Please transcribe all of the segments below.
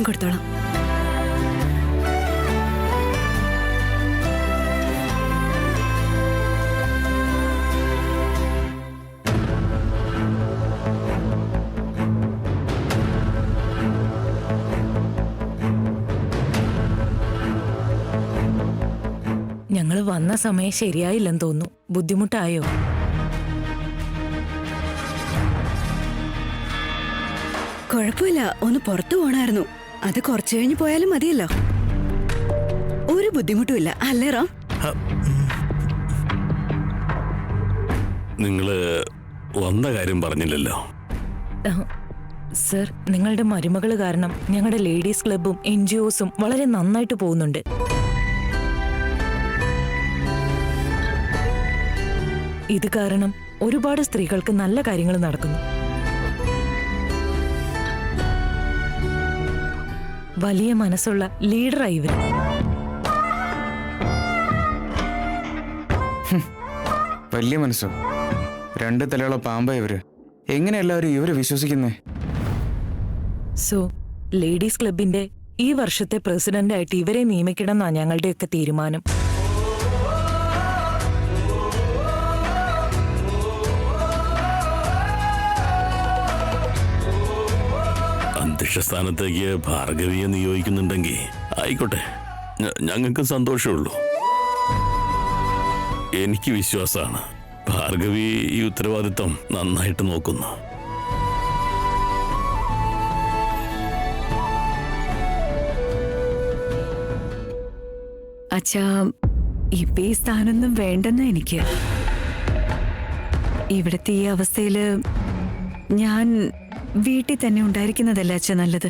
ഞാൻ കൊടുത്തോളാം. ഞങ്ങള് വന്ന സമയം ശരിയായില്ലെന്ന് തോന്നുന്നു. ബുദ്ധിമുട്ടായോ? കുഴപ്പമില്ല, ഒന്ന് പുറത്തു പോണായിരുന്നു. അത് കുറച്ചു കഴിഞ്ഞ് പോയാലും മതിയല്ലോ. ഒരു ബുദ്ധിമുട്ടുമില്ല അല്ലേ റാം? നിങ്ങള് വന്ന കാര്യം പറഞ്ഞില്ലല്ലോ. സർ, നിങ്ങളുടെ മരുമകള് കാരണം ഞങ്ങളുടെ ലേഡീസ് ക്ലബും NGOസും വളരെ നന്നായിട്ട് പോകുന്നുണ്ട്. ഇത് കാരണം ഒരുപാട് സ്ത്രീകൾക്ക് നല്ല കാര്യങ്ങൾ നടക്കുന്നു. വലിയ മനസ്സുള്ള ലീഡറായി ഇവർ. വലിയ മനസ്സോ? രണ്ട് തലയുള്ള പാമ്പ ഇവര്. എങ്ങനെ എല്ലാവരും ഇവരെ വിശ്വസിക്കുന്നേ? സോ ലേഡീസ് ക്ലബിന്റെ ഈ വർഷത്തെ പ്രസിഡന്റായിട്ട് ഇവരെ നിയമിക്കണം എന്നാണ് ഞങ്ങളുടെയൊക്കെ തീരുമാനം. അധ്യക്ഷ സ്ഥാനത്തേക്ക് ഭാർഗവിയെ നിയോഗിക്കുന്നുണ്ടെങ്കിൽ ആയിക്കോട്ടെ, ഞങ്ങൾക്ക് സന്തോഷമുള്ളൂ. എനിക്ക് വിശ്വാസമാണ് ഭാർഗവി ഈ ഉത്തരവാദിത്വം നന്നായിട്ട് നോക്കുന്നു. അച്ഛാ, ഇപ്പൊ ഈ സ്ഥാനൊന്നും വേണ്ടെന്ന് എനിക്ക്. ഇവിടുത്തെ ഈ അവസ്ഥയില് ഞാൻ വീട്ടിൽ തന്നെ ഉണ്ടായിരിക്കുന്നതല്ല അച്ഛ നല്ലത്.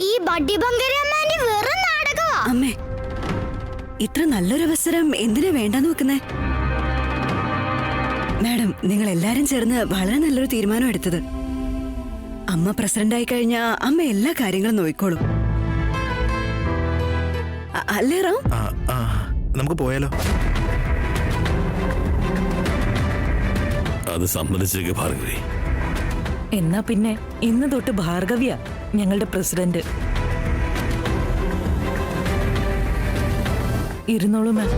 ഈ ബഡ്ഡിബങ്കരമ്മാനി വെറും നാടകമാ. അമ്മേ, ഇത്ര നല്ലൊരു അവസരം എന്തിനാ വേണ്ടെന്ന് വെക്കുന്നേ? മാഡം, നിങ്ങൾ എല്ലാരും ചേർന്ന് വളരെ നല്ലൊരു തീരുമാനം എടുത്തത്. അമ്മ പ്രസിഡന്റായി കഴിഞ്ഞാ അമ്മ എല്ലാ കാര്യങ്ങളും നോക്കിക്കോളും. അല്ലേ റാം? നമുക്ക് പോയാലോ? അത് സമ്മതിച്ചേക്ക് ഭാർഗവി. എന്നാ പിന്നെ ഇന്ന് തൊട്ട് ഭാർഗവിയാ ഞങ്ങളുടെ പ്രസിഡന്റ്. ഇരുന്നോളൂ മാം.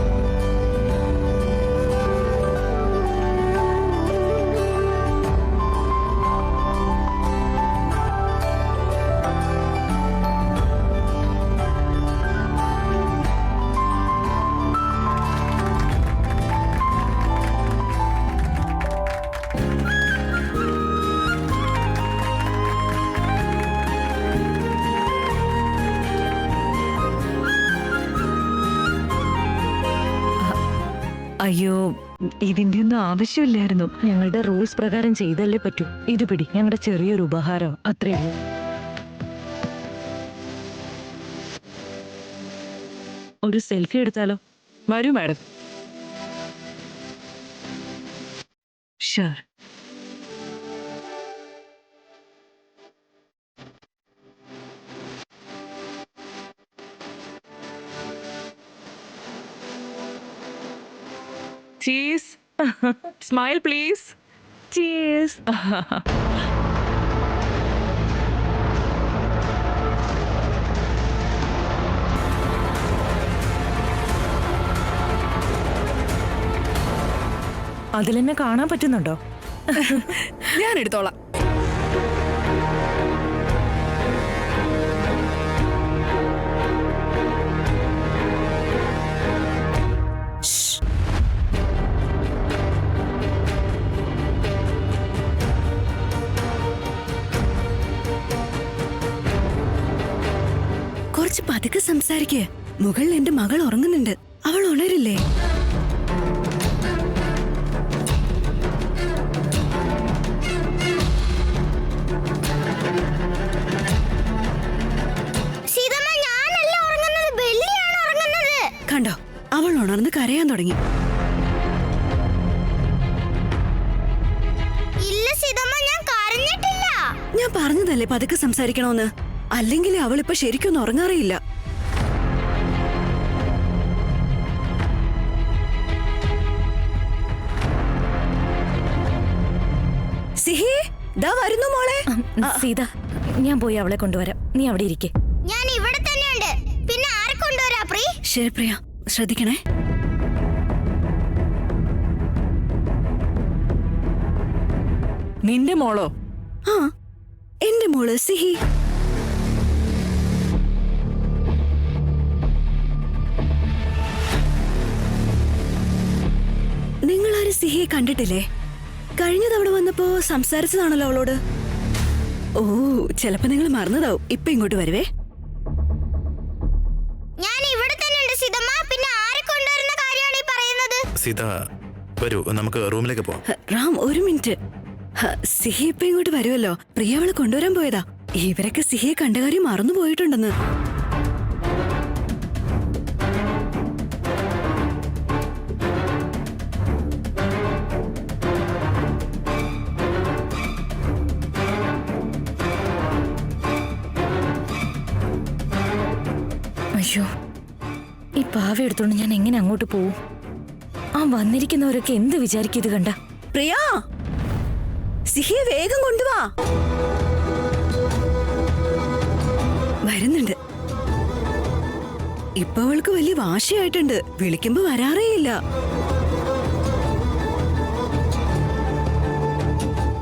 അയ്യോ, ഇതിന്റെ ഒന്നും ആവശ്യമില്ലായിരുന്നു. ഞങ്ങളുടെ റൂൾസ് പ്രകാരം ചെയ്തല്ലേ പറ്റൂ. ഇത് പിടി, ഞങ്ങളുടെ ചെറിയൊരു ഉപഹാരം, അത്രേ ഉള്ളൂ. ഒരു സെൽഫി എടുത്താലോ? വരൂ madam. Sure. Cheers. Smile, please. Cheers. അതിലെന്നെ കാണാൻ പറ്റുന്നുണ്ടോ? ഞാൻ എടുത്തോളാം. കുറച്ച് പതുക്കെ സംസാരിക്കേ. മുകളിൽ എന്റെ മകൾ ഉറങ്ങുന്നുണ്ട്. അവൾ ഉണരില്ലേ? കണ്ടോ, അവൾ ഉണർന്ന് കരയാൻ തുടങ്ങി. ഞാൻ പറഞ്ഞതല്ലേ പതുക്കെ സംസാരിക്കണോന്ന്. അല്ലെങ്കിൽ അവളിപ്പോ ശരിക്കൊന്നും ഉറങ്ങാറില്ല. സിഹി, ദാ വരുന്നു മോളെ. സീത, ഞാൻ പോയി അവളെ കൊണ്ടുവരാം, നീ അവിടെ ഇരിക്കേ. ഞാൻ ഇവിടെ തന്നെയുണ്ട്. പിന്നെ ആരെ കൊണ്ടുവരാ പ്രീ? ശരി പ്രിയ, ശ്രദ്ധിക്കണേ. നിന്റെ മോളോ? ആ, എന്റെ മോള് സിഹി. നിങ്ങളാരും സിഹിയെ കണ്ടിട്ടില്ലേ? കഴിഞ്ഞ തവണ വന്നപ്പോ സംസാരിച്ചതാണല്ലോ അവളോട്. ഓ, ചിലപ്പോ നിങ്ങൾ മറന്നതാവും. ഇപ്പൊ ഇങ്ങോട്ട് വരുവേ. ഞാൻ ഇവിടെ തന്നെയുണ്ട് സീതമ്മ. പിന്നെ ആരെ കൊണ്ടുവരുന്ന കാര്യമാണ് ഈ പറയുന്നത്? സീത വരൂ, നമുക്ക് റൂമിലേക്ക് പോവാം. റാം, ഒരു മിനിറ്റ്. സിഹി ഇപ്പൊ ഇങ്ങോട്ട് വരുമല്ലോ. പ്രിയ അവളെ കൊണ്ടുവരാൻ പോയതാ. ഇവരൊക്കെ സിഹിയെ കണ്ട കാര്യം മറന്നു പോയിട്ടുണ്ടെന്ന്. അയ്യോ, ഈ പാവ എടുത്തോണ്ട് ഞാൻ എങ്ങനെ അങ്ങോട്ട് പോവും? ആ വന്നിരിക്കുന്നവരൊക്കെ എന്ത് വിചാരിക്കും ഇത് കണ്ട? പ്രിയ, സിഹിയെ വേഗം കൊണ്ടുവാ. വരുന്നുണ്ട്. ഇപ്പൊ അവൾക്ക് വലിയ വാശിയായിട്ടുണ്ട്. വിളിക്കുമ്പോ വരാറേയില്ല.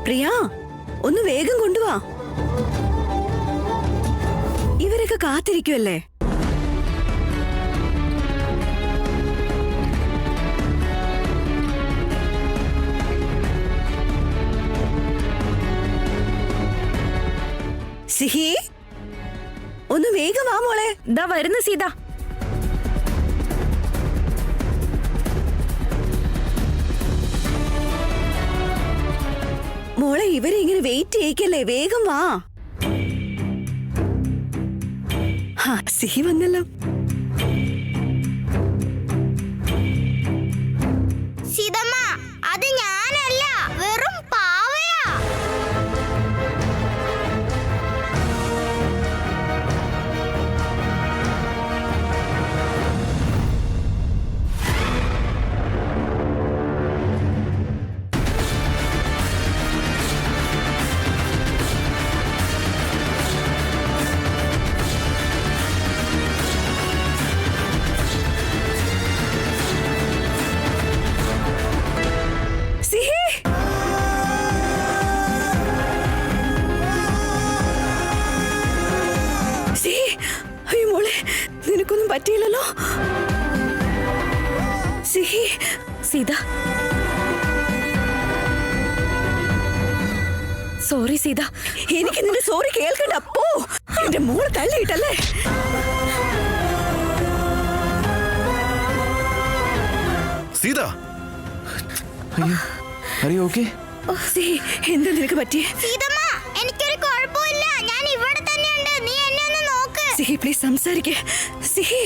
പ്രിയ, ഒന്ന് വേഗം കൊണ്ടുവാ. ഇവരൊക്കെ കാത്തിരിക്കുമല്ലേ? സിഹി, ഒന്ന് വേഗം വാ മോളെ. ദാ വരുന്നു സീത. മോളെ, ഇവരെ ഇങ്ങനെ വെയിറ്റ് ചെയ്യിക്കല്ലേ, വേഗം വാ. സിഹി വന്നല്ലോ. സീതമ്മ, അത് ഞാനല്ല, വെറും പാവയാ. അയ്യോ മോളെ, നിനക്കൊന്നും പറ്റിയില്ലല്ലോ. സിഹി. സീത, സോറി സീത. എനിക്ക് നിന്റെ സോറി കേൾക്കണ്ട. പോ. എന്റെ മോളെ തള്ളിയിട്ടല്ലേ? സീത, എന്താ നിനക്ക് പറ്റിയേ? സീതമ്മ, എനിക്കൊരു കുഴപ്പമില്ല. ഞാൻ ഇവിടെ തന്നെയുണ്ട്. നീ എന്നെ ഒന്ന് നോക്ക്. സിഹി, പ്ലീസ് സംസാരിക്കേ. സിഹി,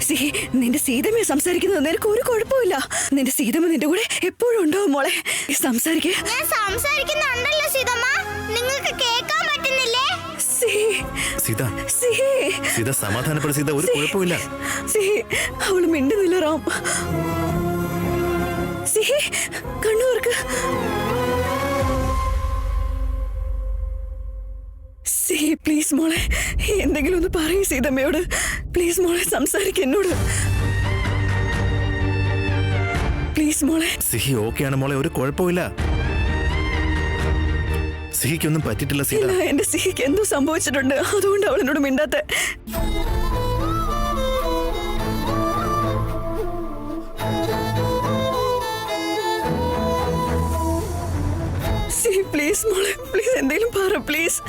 സിഹി, നിന്റെ സീതമ്മയെ സംസാരിക്കുന്നത് നിനക്ക് ഒരു കുഴപ്പമില്ല. നിന്റെ സീതമ്മ നിന്റെ കൂടെ എപ്പോഴും ഉണ്ടാവും മോളെ. സംസാരിക്കേ. ഞാൻ സംസാരിക്കുന്നുണ്ടല്ലോ സീതമ്മ. നിങ്ങൾക്ക് കേൾക്കാൻ പറ്റുന്നില്ലേ? സീത, സിഹി, സീത സമാധാനപ്പെടും. സീത, ഒരു കുഴപ്പമില്ല. സിഹി, അവള് മിണ്ടുന്നില്ല റാം. സിഹി, കണ്ണൂർക്ക്. സിഹി, പ്ലീസ് മോളെ, എന്തെങ്കിലും ഒന്ന് പറയൂ സീതമ്മയോട്. പ്ലീസ് മോളെ, സംസാരിക്ക എന്നോട്. പ്ലീസ് മോളെ. സിഹി ഓക്കെയാണ് മോളെ, ഒരു കുഴപ്പമില്ല. സിഹിക്കൊന്നും പറ്റിട്ടില്ല സീത. ഇല്ല, എന്റെ സിഹിക്ക് എന്തോ സംഭവിച്ചിട്ടുണ്ട്. അതുകൊണ്ട് അവൾ എന്നോട് മിണ്ടാത്ത. സിഹി, പ്ലീസ് മോളെ, പ്ലീസ് എന്തെങ്കിലും പറ, പ്ലീസ്.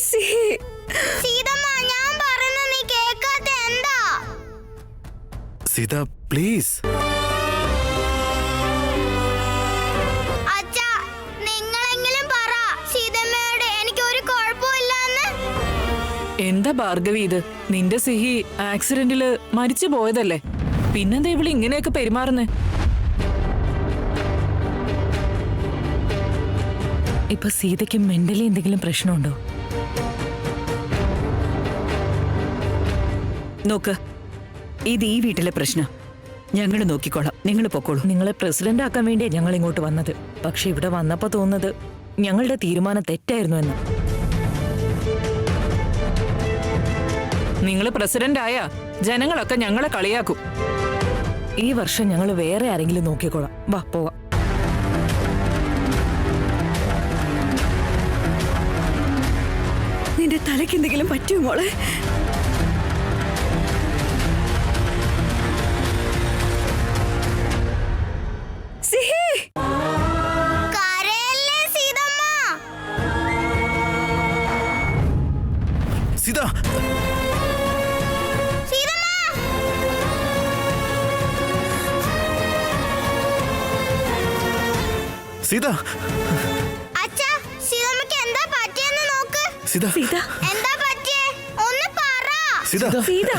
സിഹി. സീതമ്മ, ഞാൻ പറയുന്നത് നീ കേൾക്കാത്ത എന്താ? സീത, പ്ലീസ്. അച്ഛാ, നിങ്ങളെങ്കിലും പറ സീതമ്മയോട് എനിക്ക് ഒരു കുഴപ്പമില്ലെന്ന്. എന്താ ഭാർഗവി ഇത്? നിന്റെ സിഹി ആക്സിഡന്റില് മരിച്ചു പോയതല്ലേ? പിന്നെന്താ ഇവള് ഇങ്ങനെയൊക്കെ പെരുമാറുന്നേ? ഇപ്പൊ സീതയ്ക്ക് മെന്റലി എന്തെങ്കിലും പ്രശ്നമുണ്ടോ? നോക്ക്, ഇത് ഈ വീട്ടിലെ പ്രശ്നം. ഞങ്ങൾ നോക്കിക്കോളാം, നിങ്ങൾ പൊക്കോളൂ. നിങ്ങളെ പ്രസിഡന്റ് ആക്കാൻ വേണ്ടിയാ ഞങ്ങൾ ഇങ്ങോട്ട് വന്നത്. പക്ഷെ ഇവിടെ വന്നപ്പോ തോന്നുന്നത് ഞങ്ങളുടെ തീരുമാനം തെറ്റായിരുന്നു എന്ന്. നിങ്ങൾ പ്രസിഡന്റ് ആയ ജനങ്ങളൊക്കെ ഞങ്ങളെ കളിയാക്കും. ഈ വർഷം ഞങ്ങൾ വേറെ ആരെങ്കിലും നോക്കിക്കോളാം. വാ പോവാം. നിന്റെ തലയ്ക്ക് എന്തെങ്കിലും പറ്റുമോ മോളെ? സിഹി, കരയല്ലേ സീതമ്മ. സീത സീതമ്മ, സീത അച്ഛാ, സീതമ്മക്ക് എന്താ പറ്റിയെന്ന് നോക്ക്. സീത സീത, എന്താ പറ്റിയേ? ഒന്ന് പറ. സീത സീത.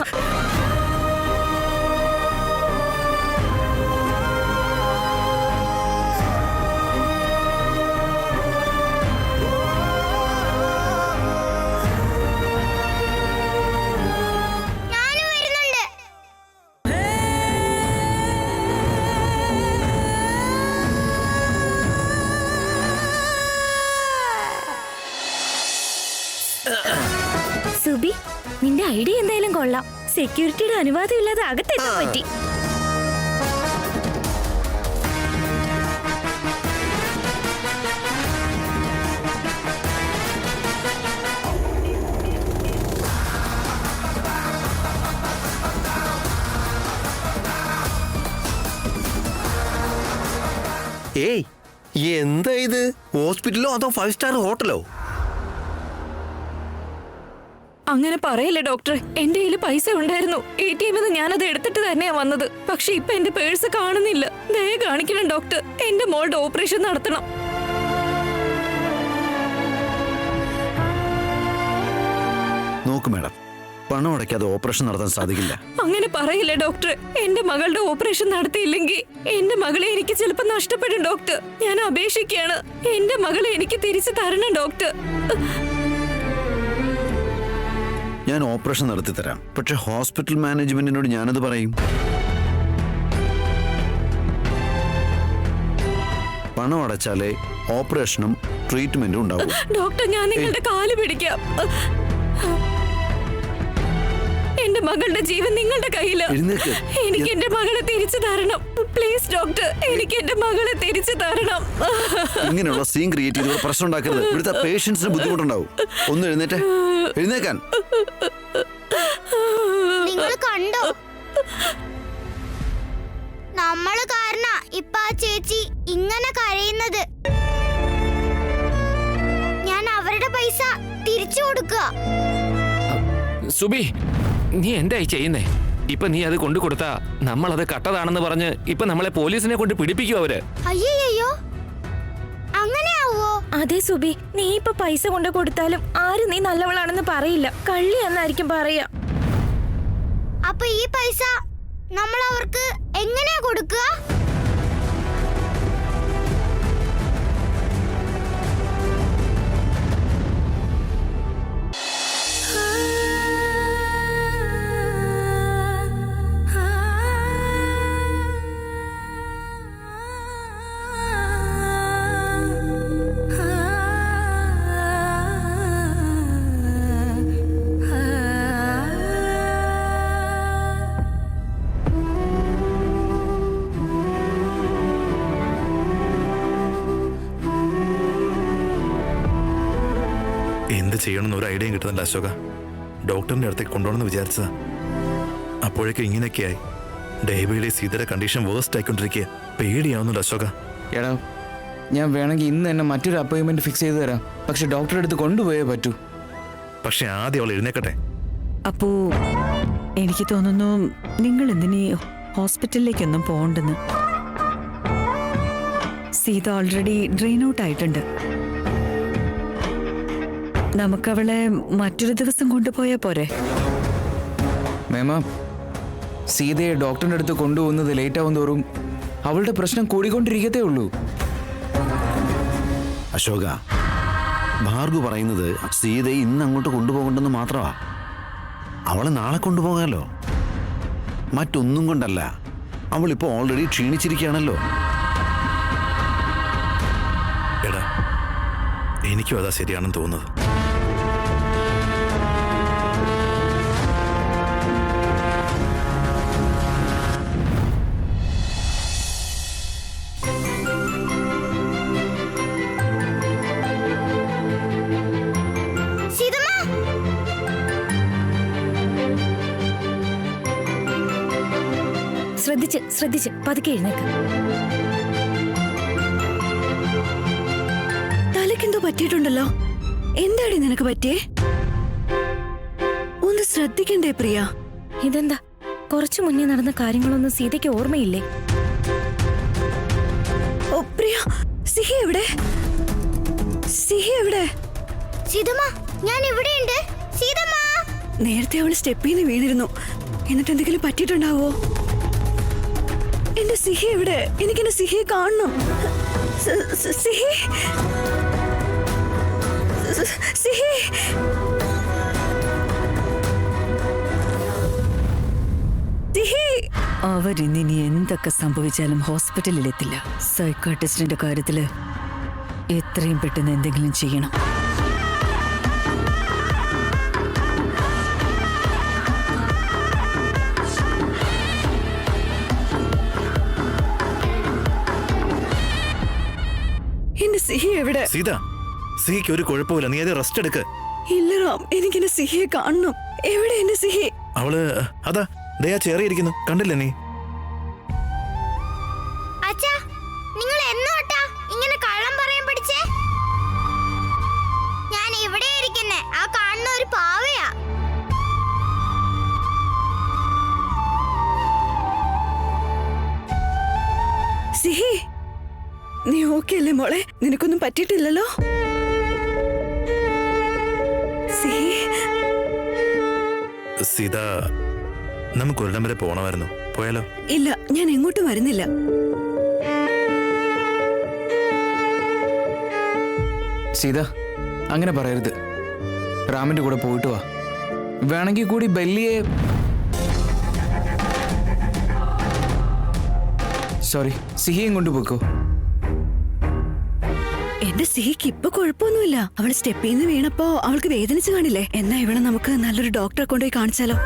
ഞാനും വരുന്നുണ്ട്. സുബി, നിന്റെ ഐഡിയ എന്തായാലും കൊള്ളാം. സെക്യൂരിറ്റിയുടെ അനുവാദം ഇല്ലാതെ അകത്തെത്താൻ പറ്റി. ഏയ്, എന്താ ഇത്? ഹോസ്പിറ്റലോ അതോ 5 സ്റ്റാർ ഹോട്ടലോ? അങ്ങനെ പറയല്ലേ ഡോക്ടർ. എന്റെ കയ്യിൽ പൈസ ഉണ്ടായിരുന്നു. ATM ഞാനത് എടുത്തിട്ട് തന്നെയാ വന്നത്. പക്ഷെ ഇപ്പൊ എന്റെ പേഴ്സ് കാണുന്നില്ല. ദയ കാണിക്കണം ഡോക്ടർ. എന്റെ മോളുടെ ഓപ്പറേഷൻ നടത്തണം. നോക്ക് മാഡം, പണം അടയ്ക്കാതെ ഓപ്പറേഷൻ നടത്താൻ സാധിക്കില്ല. അങ്ങനെ പറയില്ലേ ഡോക്ടർ. എന്റെ മകളുടെ ഓപ്പറേഷൻ നടത്തിയില്ലെങ്കിൽ എന്റെ മകളെ എനിക്ക് ചിലപ്പോൾ നഷ്ടപ്പെടും ഡോക്ടർ. ഞാൻ അപേക്ഷിക്കുകയാണ്. എന്റെ മകളെ എനിക്ക് തിരിച്ചു തരണം ഡോക്ടർ. ഞാൻ ഓപ്പറേഷൻ നടത്തി തരാം. പക്ഷെ ഹോസ്പിറ്റൽ മാനേജ്മെന്റിനോട് ഞാനത് പറയും. പണം അടച്ചാലേ ഓപ്പറേഷനും ട്രീറ്റ്മെന്റും ഉണ്ടാവും. ഡോക്ടർ, ഞാൻ നിങ്ങളുടെ കാല് പിടിക്കാം. എന്റെ മകളുടെ ജീവൻ നിങ്ങളുടെ കയ്യില്. എഴുന്നേൽക്ക്. എനിക്ക് എന്റെ മകളെ തിരിച്ചു തരണം പ്ലീസ് ഡോക്ടർ. എനിക്ക് എന്റെ മകളെ തിരിച്ചു തരണം. ഇങ്ങനെയുള്ള സീൻ ക്രിയേറ്റ് ചെയ്ത് പ്രശ്നം ഉണ്ടാക്കരുത്. ഇവിടുത്തെ പേഷ്യൻസിന് ബുദ്ധിമുട്ടുണ്ടാവും. ഒന്ന് എഴുന്നേറ്റേ, എഴുന്നേക്കാൻ. നിങ്ങൾ കണ്ടോ? നമ്മള് കാരണ ഇപ്പൊ ആ ചേച്ചി ഇങ്ങനെ കരയുന്നത്. ഞാൻ അവരുടെ പൈസ തിരിച്ചു കൊടുക്കുക. സുബി, നീ എന്തായി ചെയ്യുന്നേ? ഇപ്പൊ നീ അത് കൊണ്ടു കൊടുത്താ നമ്മളത് കട്ടതാണെന്ന് പറഞ്ഞ് ഇപ്പൊ നമ്മളെ പോലീസിനെ കൊണ്ട് പിടിപ്പിക്കും അവര്. അയ്യോ, അങ്ങനെയാവോ? അതെ സുബി, നീ ഇപ്പൊ പൈസ കൊണ്ട് കൊടുത്താലും ആരും നീ നല്ലവളാണെന്ന് പറയില്ല. കള്ളി എന്നായിരിക്കും പറയാ. അപ്പൊ ഈ പൈസ നമ്മൾ അവർക്ക് എങ്ങനെയാ കൊടുക്കുക? എന്ത് ചെയ്യണമെന്ന് ഒരു ഐഡിയയും കിട്ടുന്നില്ല അശോക. ഡോക്ടറിന്റെ അടുത്തേക്ക് കൊണ്ടുപോകണമെന്ന് വിചാരിച്ചതാ. അപ്പോഴേക്കും ഇങ്ങനെയൊക്കെയായി. ഡേ ബൈ ഡേ സീതയുടെ കണ്ടീഷൻ വേഴ്സ്റ്റ് ആയിക്കൊണ്ടിരിക്കുക. പേടിയാവുന്നുണ്ട് അശോക. എടാ, ഞാൻ വേണമെങ്കിൽ ഇന്ന് തന്നെ മറ്റൊരു അപ്പോയിൻമെന്റ് ഫിക്സ് ചെയ്ത് തരാം. പക്ഷെ ഡോക്ടറെ അടുത്ത് കൊണ്ടുപോയേ പറ്റൂ. പക്ഷെ ആദ്യം അവൾ എഴുന്നേക്കട്ടെ. അപ്പോ എനിക്ക് തോന്നുന്നു നിങ്ങൾ എന്തിനീ ഹോസ്പിറ്റലിലേക്കൊന്നും പോകണ്ടെന്ന്. സീത ഓൾറെഡി ഡ്രെയിൻ ഔട്ട് ആയിട്ടുണ്ട്. നമുക്കവളെ മറ്റൊരു ദിവസം കൊണ്ടുപോയാ പോരെ? മേമ, സീതയെ ഡോക്ടറിന്റെ അടുത്ത് കൊണ്ടുപോകുന്നത് ലേറ്റ് ആവും തോറും അവളുടെ പ്രശ്നം കൂടിക്കൊണ്ടിരിക്കത്തേ ഉള്ളൂ. അശോക, ഭാർഗു പറയുന്നത് സീതയെ ഇന്ന് അങ്ങോട്ട് കൊണ്ടുപോകണ്ടെന്ന് മാത്രമാ. അവളെ നാളെ കൊണ്ടുപോകാമല്ലോ. മറ്റൊന്നും കൊണ്ടല്ല, അവളിപ്പോ ഓൾറെഡി ക്ഷീണിച്ചിരിക്കുകയാണല്ലോ. എടാ, എനിക്കും അതാ ശരിയാണെന്ന് തോന്നുന്നത്. സീതമ്മ, ശ്രദ്ധിച്ച് പതുക്കെ എഴുന്നേക്ക്. തലക്കെന്തോ പറ്റിയിട്ടുണ്ടല്ലോ. എന്താടി നിനക്ക് പറ്റിയേ? ഒന്ന് ശ്രദ്ധിക്കണ്ടേ പ്രിയ? ഇതെന്താ, കുറച്ചു മുന്നേ നടന്ന കാര്യങ്ങളൊന്നും സീതയ്ക്ക് ഓർമ്മയില്ലേ? ഓ പ്രിയ, സിഹി എവിടെ? സിഹി എവിടെ? സീതമ്മ, ഞാൻ ഇവിടെയുണ്ട്. സീതമ്മ, നേരത്തെ അവൾ സ്റ്റെപ്പിൽ നിന്ന് വീണിരുന്നു. എന്നിട്ട് എന്തെങ്കിലും പറ്റിയിട്ടുണ്ടാവോ? എന്റെ സിഹി എവിടെ? എനിക്കെന്റെ സിഹിയെ കാണണം. സിഹി, സിഹി. സിഹി. അവരിനി എന്തൊക്കെ സംഭവിച്ചാലും ഹോസ്പിറ്റലിലെത്തില്ല. സൈക്കാട്രിസ്റ്റിന്റെ കാര്യത്തില് എത്രയും പെട്ടെന്ന് എന്തെങ്കിലും ചെയ്യണം. എന്റെ സിഹി എവിടെ? സീത, സിഹിക്ക് ഒരു കുഴപ്പമില്ല, നീ അത് റെസ്റ്റ് എടുക്ക്. ഇല്ല റാം, എനിക്കെന്റെ സിഹിയെ കാണണം. എവിടെ എന്റെ സിഹി? അവള് അതാ ദയാ ചേറിയിരിക്കുന്നു, കണ്ടില്ലേ നീ? അച്ഛാ, നിങ്ങൾ എന്നോട്ടാ ഇങ്ങനെ കള്ളം പറയാൻ പഠിച്ചേ? ഞാൻ ഇവിടെ ഇരിക്കുന്നേ, ആ കാണുന്ന ഒരു പാവയാ. സിഹി, നീ ഓക്കെ അല്ലേ മോളെ? നിനക്കൊന്നും പറ്റിയിട്ടില്ലല്ലോ? സിഹി, സീത, നമുക്ക് ഒരിടം വരെ പോണമായിരുന്നു. പോയാലോ? ഇല്ല, ഞാൻ എങ്ങോട്ടും വരുന്നില്ല. സീത, അങ്ങനെ പറയരുത്. റാമിന്റെ കൂടെ പോയിട്ട് വാ. വേണമെങ്കിൽ കൂടി ബെല്ലിയെ, സോറി, സിഹിയും കൊണ്ടുപോക്കോ. എന്റെ സിഹിക്ക് ഇപ്പൊ കുഴപ്പമൊന്നുമില്ല. അവൾ സ്റ്റെപ്പിൽ നിന്ന് വീണപ്പോ അവൾക്ക് വേദനിച്ചു കാണില്ലേ? എന്നാ ഇവിടെ നമുക്ക് നല്ലൊരു ഡോക്ടറെ കൊണ്ടുപോയി കാണിച്ചാലോ?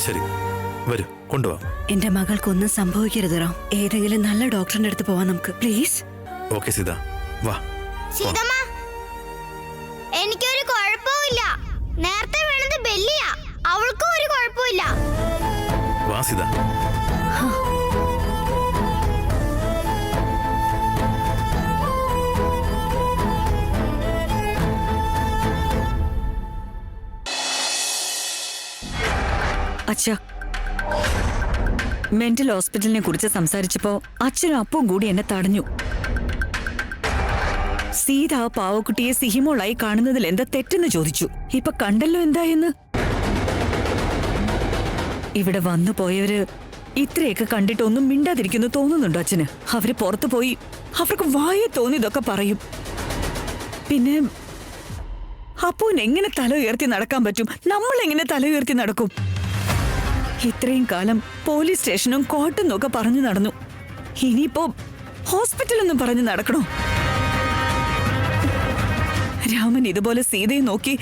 ശരി, വരൂ, കൊണ്ടുപോവാം. എന്റെ മകൾക്കൊന്നും സംഭവിക്കരുത് റാം. ഏതെങ്കിലും നല്ല ഡോക്ടറിന്റെ അടുത്ത് പോവാം നമുക്ക്, പ്ലീസ്. ഓക്കെ സീത, വാ. സീതമ്മ, എനിക്കൊരു കുഴപ്പമില്ല. നേരത്തെ വീണത് ബെല്ലിയാ, അവൾക്കും ഒരു കുഴപ്പമില്ല. വാ സീത. അച്ഛാ, മെന്റൽ ഹോസ്പിറ്റലിനെ കുറിച്ച് സംസാരിച്ചപ്പോ അച്ഛനും അപ്പവും കൂടി എന്നെ തടഞ്ഞു. സീത ആ പാവക്കുട്ടിയെ സിഹിമോളായി കാണുന്നതിൽ എന്താ തെറ്റെന്ന് ചോദിച്ചു. ഇപ്പൊ കണ്ടല്ലോ എന്തായെന്ന്. ഇവിടെ വന്നു പോയവര് ഇത്രയൊക്കെ കണ്ടിട്ടൊന്നും മിണ്ടാതിരിക്കുന്നു തോന്നുന്നുണ്ടോ അച്ഛന്? അവര് പുറത്തു പോയി അവർക്ക് വായെ തോന്നിയതൊക്കെ പറയും. പിന്നെ അപ്പൂന് എങ്ങനെ തല ഉയർത്തി നടക്കാൻ പറ്റും? നമ്മൾ എങ്ങനെ തല ഉയർത്തി നടക്കും? ഇത്രയും കാലം പോലീസ് സ്റ്റേഷനും കോർട്ടും ഒക്കെ പറഞ്ഞു നടന്നു. ഇനിയിപ്പോ ഹോസ്പിറ്റലൊന്നും പറഞ്ഞു നടക്കണോ? രാമൻ ഇതുപോലെ സീതയെ നോക്കി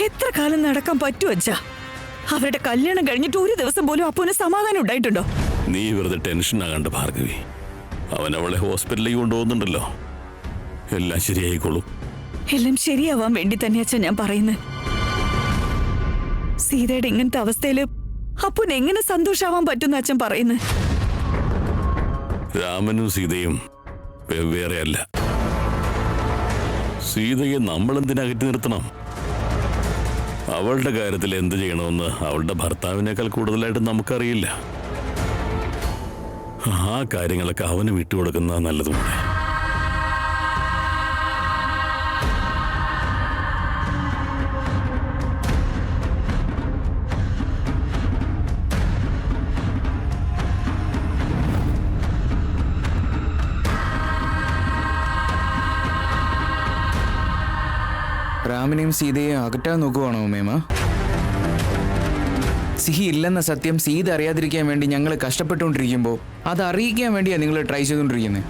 എത്ര കാലം നടക്കാൻ പറ്റും അച്ഛാ? അവരുടെ കല്യാണം കഴിഞ്ഞിട്ട് ഒരു ദിവസം പോലും അപ്പൂന് സമാധാനം ഉണ്ടായിട്ടുണ്ടോ? നീ വെറുതെ ടെൻഷൻ ആകണ്ട ഭാർഗവി. അവൻ അവളെ ഹോസ്പിറ്റലിലേക്ക് കൊണ്ടുപോകുന്നുണ്ടല്ലോ. എല്ലാം ശരിയായിക്കോളും. എല്ലാം ശരിയാവാൻ വേണ്ടി തന്നെ അച്ഛൻ ഞാൻ പറയുന്നത്. സീതയുടെ ഇങ്ങനത്തെ അവസ്ഥയില് അപ്പൂന് എങ്ങനെ സന്തോഷാവാൻ പറ്റുന്ന അച്ഛൻ പറയുന്നത്? രാമനും സീതയും വെവ്വേറെയല്ല. സീതയെ നമ്മളെന്തിനാ അകറ്റി നിർത്തണം? അവളുടെ കാര്യത്തിൽ എന്ത് ചെയ്യണമെന്ന് അവളുടെ ഭർത്താവിനേക്കാൾ കൂടുതലായിട്ട് നമുക്കറിയില്ല. ആ കാര്യങ്ങളൊക്കെ അവന് വിട്ടുകൊടുക്കുന്ന നല്ലതുമാണ്. റാമിനെയും സീതയെയും അകറ്റാൻ നോക്കുവാണോ മേമ? സിഹി ഇല്ലെന്ന സത്യം സീത അറിയാതിരിക്കാൻ വേണ്ടി ഞങ്ങൾ കഷ്ടപ്പെട്ടുകൊണ്ടിരിക്കുമ്പോൾ അത് അറിയിക്കാൻ വേണ്ടിയാണ് നിങ്ങൾ ട്രൈ ചെയ്തുകൊണ്ടിരിക്കുന്നത്.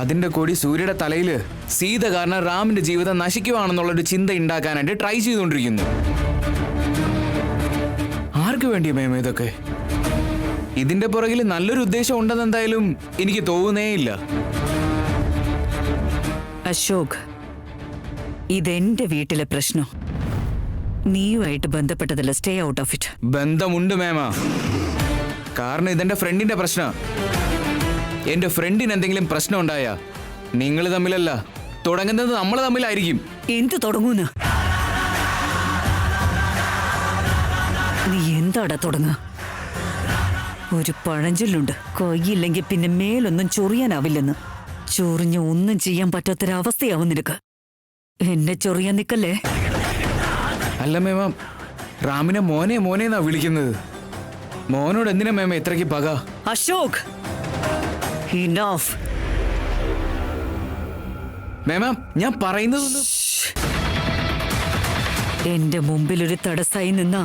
അതിന്റെ കൂടി സൂര്യയുടെ തലയിൽ സീത കാരണം റാമിന്റെ ജീവിതം നശിക്കുവാണെന്നുള്ളൊരു ചിന്ത ഉണ്ടാക്കാനായിട്ട് ട്രൈ ചെയ്തുകൊണ്ടിരിക്കുന്നു. ആർക്ക് വേണ്ടിയാ മേമ ഇതൊക്കെ? ഇതിന്റെ പുറകിൽ നല്ലൊരു ഉദ്ദേശം ഉണ്ടെന്ന് എന്തായാലും എനിക്ക് തോന്നുന്നേയില്ല. അശോക്, ഇതെന്റെ വീട്ടിലെ പ്രശ്നം. നീയുമായിട്ട് ബന്ധപ്പെട്ടതല്ല. Stay out of it. ബന്ധമുണ്ട് മേമ. കാരണം ഇതെന്റെ ഫ്രണ്ടിന്റെ പ്രശ്നം. എന്റെ ഫ്രണ്ടിന് എന്തെങ്കിലും പ്രശ്നം ഉണ്ടായാ നിങ്ങൾ തമ്മിലല്ല, തുടങ്ങുന്നത് നമ്മൾ തമ്മിലായിരിക്കും. എന്ത് തുടങ്ങൂന്ന്? നീ എന്താടാ തുടങ്ങുക? ഒരു പഴഞ്ചൊല്ലുണ്ട്, കൊയ്യില്ലെങ്കിൽ പിന്നെ മേലൊന്നും ചൊറിയാനാവില്ലെന്ന്. ചൊറിഞ്ഞ് ഒന്നും ചെയ്യാൻ പറ്റാത്തൊരവസ്ഥയാവും നിനക്ക്. എന്നെ ചൊറിയാൻ നിക്കല്ലേ? അല്ല മേമ, റാമിനെ മോനെ മോനെന്നാ വിളിക്കുന്നത്. മോനോട് എന്തിനാ മേമ ഇത്രയ്ക്ക് പക? അശോക്, ഇനഫ്. മേമ, ഞാൻ പറയുന്നത് എന്റെ മുമ്പിൽ ഒരു തടസ്സായി നിന്നാ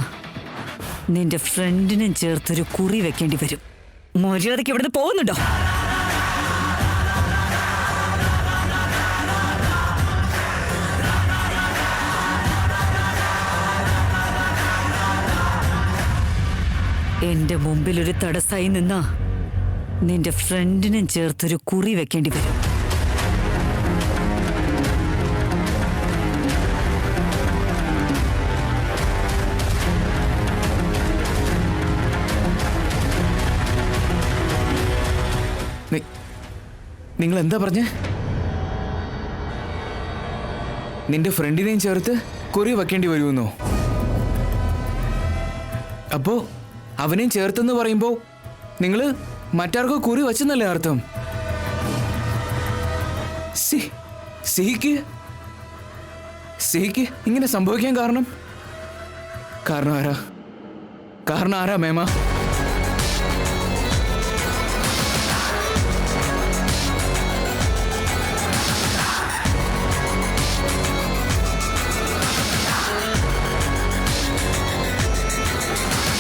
നിന്റെ ഫ്രണ്ടിനും ചേർത്തൊരു കുറി വെക്കേണ്ടി വരും. മര്യാദയ്ക്ക് ഇവിടുന്ന് പോകുന്നുണ്ടോ? എന്റെ മുമ്പിൽ ഒരു തടസ്സായി നിന്നാ നിന്റെ ഫ്രണ്ടിനും ചേർത്തൊരു കുറി വെക്കേണ്ടി വരും. നിങ്ങൾ എന്താ പറഞ്ഞേ? നിന്റെ ഫ്രണ്ടിനെയും ചേർത്ത് കുറി വെക്കേണ്ടി വരുമെന്നോ? അപ്പോ അവനെയും ചേർത്തെന്ന് പറയുമ്പോ നിങ്ങള് മറ്റാർക്കോ കുറി വച്ചെന്നല്ലേ അർത്ഥം? സിഹിക്ക് ഇങ്ങനെ സംഭവിക്കാൻ കാരണം ആരാ മേമ?